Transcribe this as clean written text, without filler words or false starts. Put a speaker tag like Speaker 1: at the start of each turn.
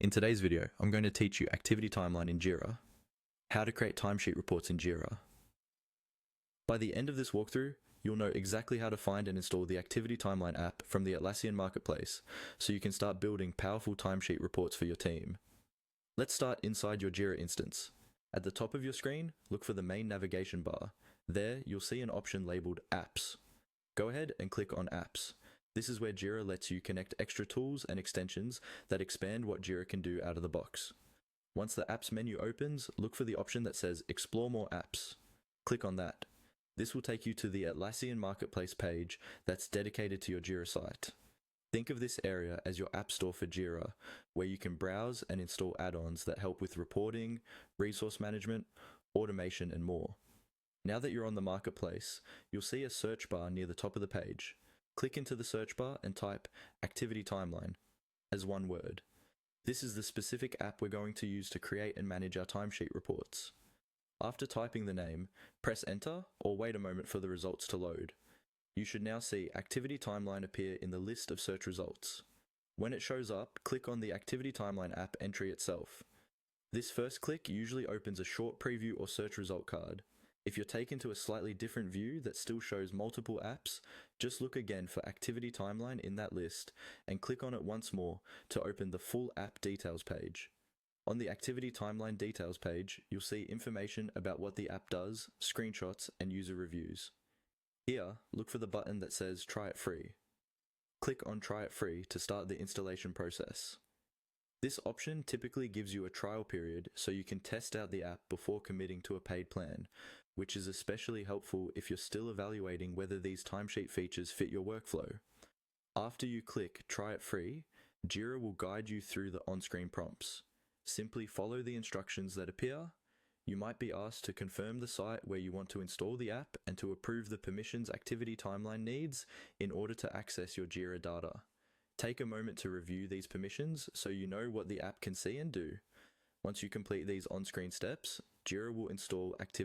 Speaker 1: In today's video, I'm going to teach you activity timeline in Jira, how to create timesheet reports in Jira. By the end of this walkthrough, you'll know exactly how to find and install the activity timeline app from the Atlassian marketplace so you can start building powerful timesheet reports for your team. Let's start inside your Jira instance. At the top of your screen, look for the main navigation bar. There, you'll see an option labeled Apps. Go ahead and click on Apps. This is where Jira lets you connect extra tools and extensions that expand what Jira can do out of the box. Once the Apps menu opens, look for the option that says Explore More Apps. Click on that. This will take you to the Atlassian Marketplace page that's dedicated to your Jira site. Think of this area as your app store for Jira, where you can browse and install add-ons that help with reporting, resource management, automation, and more. Now that you're on the marketplace, you'll see a search bar near the top of the page. Click into the search bar and type Activity Timeline as one word. This is the specific app we're going to use to create and manage our timesheet reports. After typing the name, press enter or wait a moment for the results to load. You should now see Activity Timeline appear in the list of search results. When it shows up, click on the Activity Timeline app entry itself. This first click usually opens a short preview or search result card. If you're taken to a slightly different view that still shows multiple apps, just look again for Activity Timeline in that list and click on it once more to open the full app details page. On the Activity Timeline details page, you'll see information about what the app does, screenshots, and user reviews. Here, look for the button that says Try It Free. Click on Try It Free to start the installation process. This option typically gives you a trial period so you can test out the app before committing to a paid plan, which is especially helpful if you're still evaluating whether these timesheet features fit your workflow. After you click Try It Free, Jira will guide you through the on-screen prompts. Simply follow the instructions that appear. You might be asked to confirm the site where you want to install the app and to approve the permissions Activity Timeline needs in order to access your Jira data. Take a moment to review these permissions so you know what the app can see and do. Once you complete these on-screen steps, Jira will install Activity